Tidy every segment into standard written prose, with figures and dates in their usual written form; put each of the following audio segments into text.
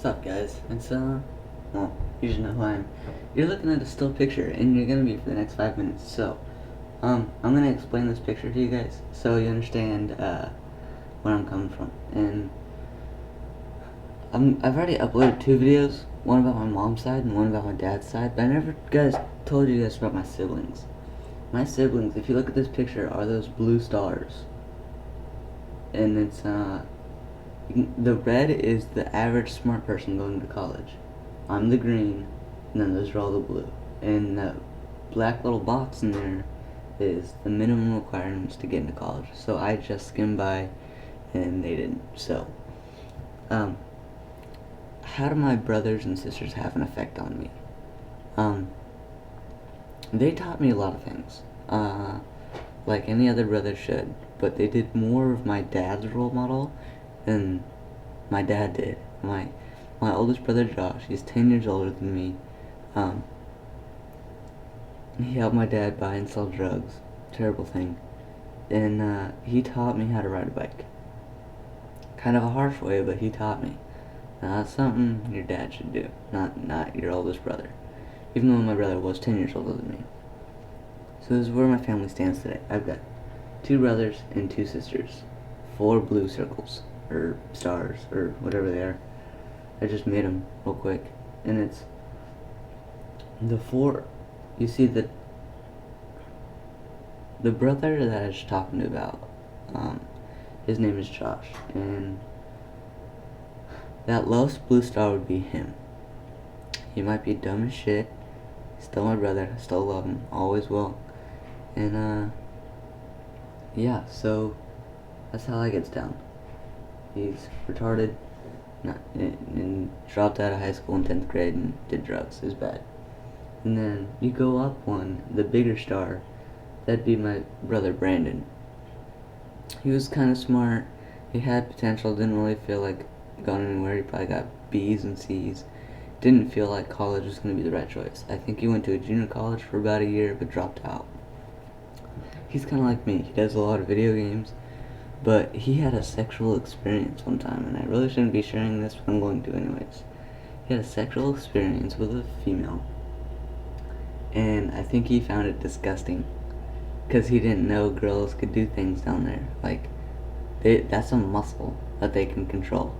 up, guys? Well, you should know who I am. You're looking at a still picture, and you're gonna be for the next 5 minutes. I'm gonna explain this picture to you guys so you understand, where I'm coming from. And I've already uploaded 2 videos, one about my mom's side and one about my dad's side, but I never, told you guys about my siblings. My siblings, if you look at this picture, are those blue stars. And the red is the average smart person going to college. I'm the green, and then those are all the blue. And the black little box in there is the minimum requirements to get into college. So I just skimmed by, and they didn't. So, how do my brothers and sisters have an effect on me? They taught me a lot of things, like any other brother should, but they did more of my dad's role model than my dad did. My oldest brother Josh, he's 10 years older than me. He helped my dad buy and sell drugs. Terrible thing. And he taught me how to ride a bike. Kind of a harsh way, but he taught me. Now, that's something your dad should do, not your oldest brother. Even though my brother was 10 years older than me. So this is where my family stands today. I've got 2 brothers and 2 sisters. 4 blue circles, or stars, or whatever they are. I just made them real quick. And it's the 4, you see the brother that I was talking to you about, his name is Josh, and that lowest blue star would be him. He might be dumb as shit, still my brother, I still love him, always will. And yeah, so that's how that gets down. He's retarded, and dropped out of high school in 10th grade and did drugs. It was bad. And then you go up one, the bigger star, that'd be my brother Brandon. He was kind of smart, he had potential, didn't really feel like going anywhere. He probably got B's and C's. Didn't feel like college was going to be the right choice. I think he went to a junior college for about a year but dropped out. He's kind of like me. He does a lot of video games, but he had a sexual experience one time, and I really shouldn't be sharing this, but I'm going to anyways. He had a sexual experience with a female, and I think he found it disgusting because he didn't know girls could do things down there. Like, that's a muscle that they can control.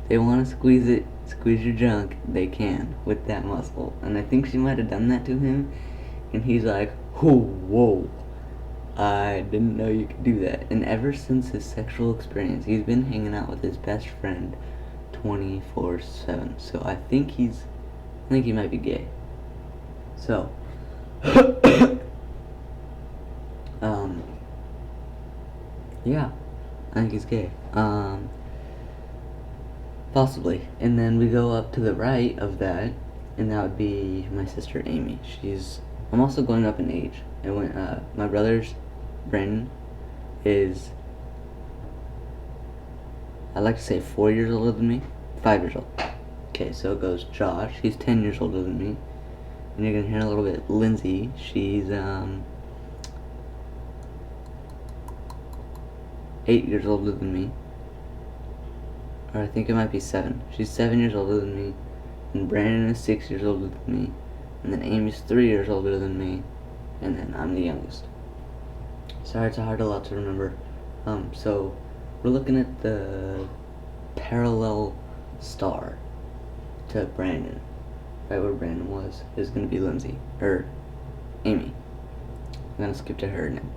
They want to squeeze your junk, they can, with that muscle. And I think she might have done that to him, and he's like, whoa, I didn't know you could do that. And ever since his sexual experience, he's been hanging out with his best friend 24/7. So I think he might be gay. So, yeah, I think he's gay. Possibly. And then we go up to the right of that, and that would be my sister Amy. I'm also going up in age. And when my brother's Brandon is, I'd like to say 4 years older than me, 5 years old. Okay, so it goes Josh, he's 10 years older than me, and you're gonna hear in a little bit Lindsay, she's 8 years older than me, or I think it might be 7. She's 7 years older than me, and Brandon is 6 years older than me, and then Amy's 3 years older than me, and then I'm the youngest. Sorry, it's a lot to remember. So we're looking at the parallel star to Brandon. Right where Brandon was is gonna be Lindsay, or Amy. I'm gonna skip to her now.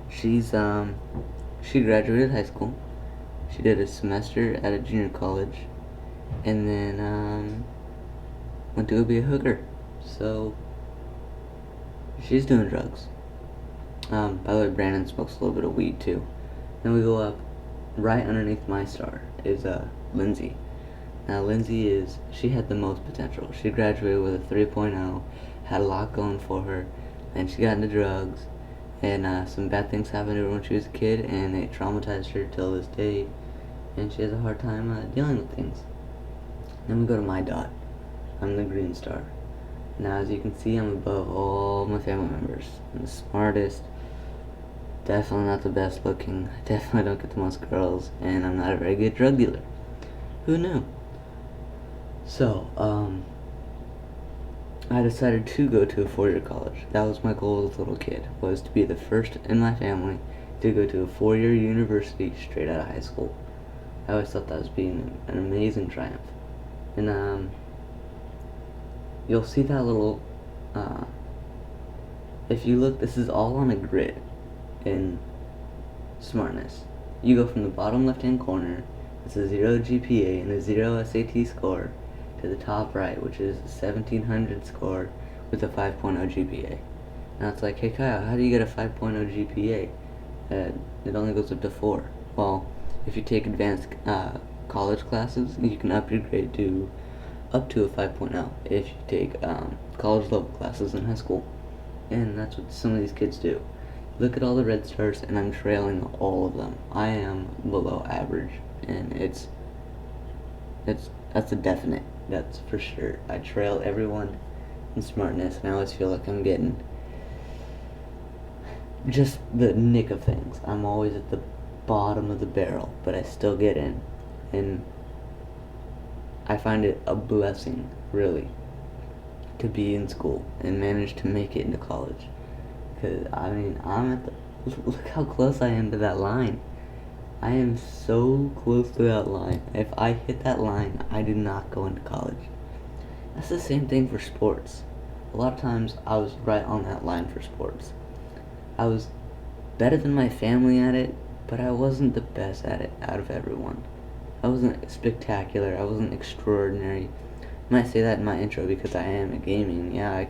She graduated high school. She did a semester at a junior college, and then went to go be a hooker. So she's doing drugs. By the way, Brandon smokes a little bit of weed too. Then we go up, right underneath my star is Lindsay. Now Lindsay she had the most potential. She graduated with a 3.0, had a lot going for her, and she got into drugs, and some bad things happened to her when she was a kid, and it traumatized her till this day, and she has a hard time dealing with things. Then we go to my dot. I'm the green star. Now, as you can see, I'm above all my family members. I'm the smartest, definitely not the best looking, I definitely don't get the most girls, and I'm not a very good drug dealer. Who knew? So, I decided to go to a four-year college. That was my goal as a little kid, was to be the first in my family to go to a four-year university straight out of high school. I always thought that was being an amazing triumph. And, you'll see that little, uh, if you look, this is all on a grid in smartness. You go from the bottom left-hand corner, it's a 0 GPA and a 0 SAT score, to the top right, which is a 1700 score with a 5.0 GPA. Now it's like, hey Kyle, how do you get a 5.0 GPA? It only goes up to 4. Well, if you take advanced college classes, you can up your grade to up to a 5.0 if you take college level classes in high school. And that's what some of these kids do. Look at all the red stars, and I'm trailing all of them. I am below average, and that's a definite. That's for sure. I trail everyone in smartness, and I always feel like I'm getting just the nick of things. I'm always at the bottom of the barrel, but I still get in, and I find it a blessing, really, to be in school and manage to make it into college. Because, I mean, I'm at the, look how close I am to that line. I am so close to that line. If I hit that line, I do not go into college. That's the same thing for sports. A lot of times, I was right on that line for sports. I was better than my family at it, but I wasn't the best at it out of everyone. I wasn't spectacular. I wasn't extraordinary. I might say that in my intro because I am at gaming. Yeah,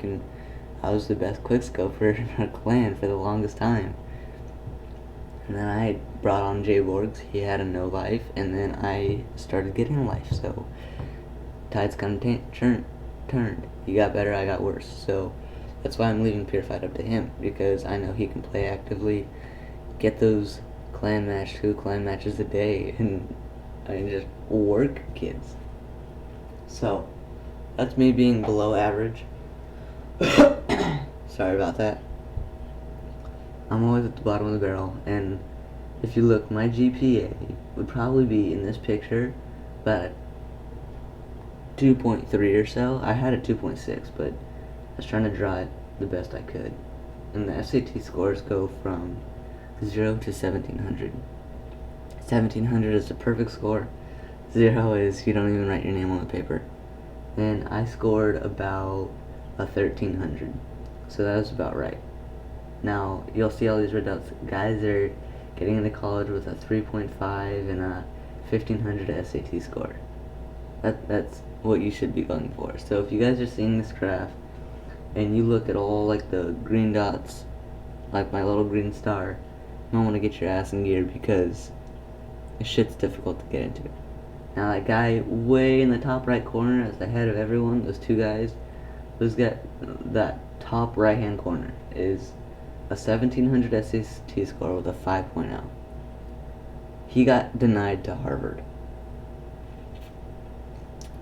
I was the best quickscoper in our clan for the longest time. And then I brought on Jay Borgs. He had a no life, and then I started getting a life. So tides kind of turned. He got better, I got worse. So that's why I'm leaving Purified up to him, because I know he can play actively, get those 2 clan matches a day, and I mean, just work kids. So that's me being below average. Sorry about that. I'm always at the bottom of the barrel, and if you look, my GPA would probably be in this picture about 2.3 or so. I had a 2.6, but I was trying to draw it the best I could. And the SAT scores go from 0 to 1700. 1700 is the perfect score. 0 is you don't even write your name on the paper. And I scored about a 1300. So that was about right. Now, you'll see all these red dots. Guys are getting into college with a 3.5 and a 1500 SAT score. That's what you should be going for. So if you guys are seeing this graph, and you look at all like the green dots, like my little green star, you don't want to get your ass in gear, because this shit's difficult to get into. Now that guy way in the top right corner as the head of everyone, those two guys, that top right hand corner is a 1700 SAT score with a 5.0. He got denied to Harvard.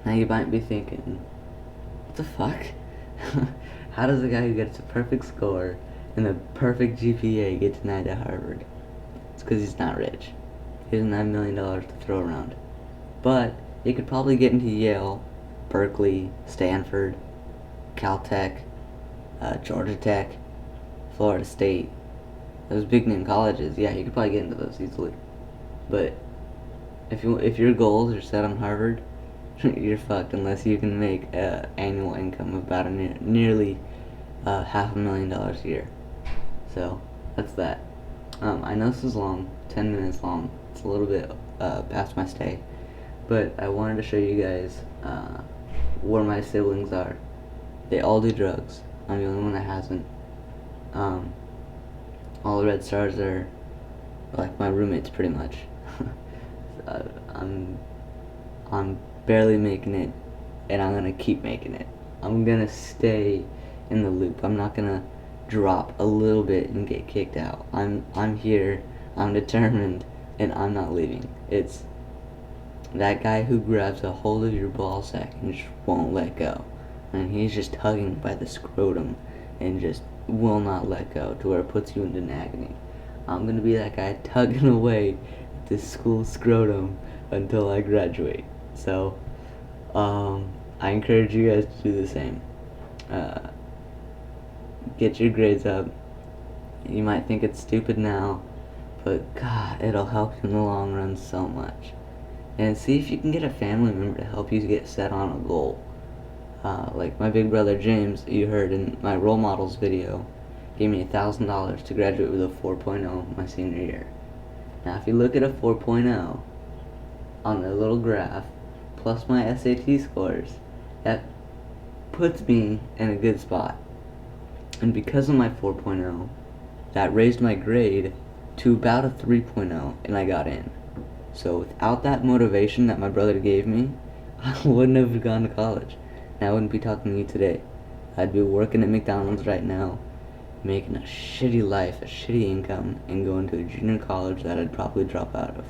Now you might be thinking, what the fuck? How does a guy who gets a perfect score and a perfect GPA get denied to Harvard? It's because he's not rich. He doesn't have $1 million to throw around. But he could probably get into Yale, Berkeley, Stanford, Caltech, Georgia Tech, Florida State. Those big name colleges, yeah, you could probably get into those easily. But if your goals are set on Harvard, you're fucked unless you can make annual income of about nearly $500,000 a year. So that's that. I know this is long, 10 minutes long. It's a little bit past my stay, but I wanted to show you guys where my siblings are. They all do drugs. I'm the only one that hasn't. All the red stars are like my roommates, pretty much. I'm barely making it, and I'm gonna keep making it. I'm gonna stay in the loop. I'm not gonna drop a little bit and get kicked out. I'm here, I'm determined, and I'm not leaving. It's that guy who grabs a hold of your ball sack and just won't let go. And he's just tugging by the scrotum and just will not let go to where it puts you into an agony. I'm gonna be that guy tugging away at this school scrotum until I graduate. So, I encourage you guys to do the same. Get your grades up. You might think it's stupid now, but God, it'll help you in the long run so much. And see if you can get a family member to help you get set on a goal. Like my big brother James, you heard in my role models video, gave me $1,000 to graduate with a 4.0 my senior year. Now if you look at a 4.0 on the little graph, plus my SAT scores, that puts me in a good spot. And because of my 4.0, that raised my grade to about a 3.0, and I got in. So without that motivation that my brother gave me, I wouldn't have gone to college. And I wouldn't be talking to you today. I'd be working at McDonald's right now, making a shitty life, a shitty income, and going to a junior college that I'd probably drop out of.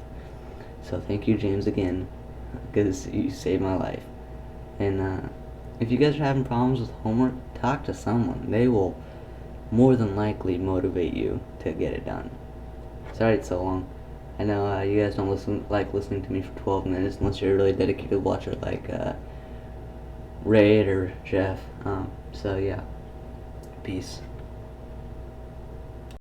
So thank you, James, again, because you saved my life. And if you guys are having problems with homework, talk to someone. They will more than likely motivate you to get it done. Sorry it's so long. I know you guys don't like listening to me for 12 minutes unless you're a really dedicated watcher like Ray or Jeff. So yeah, peace.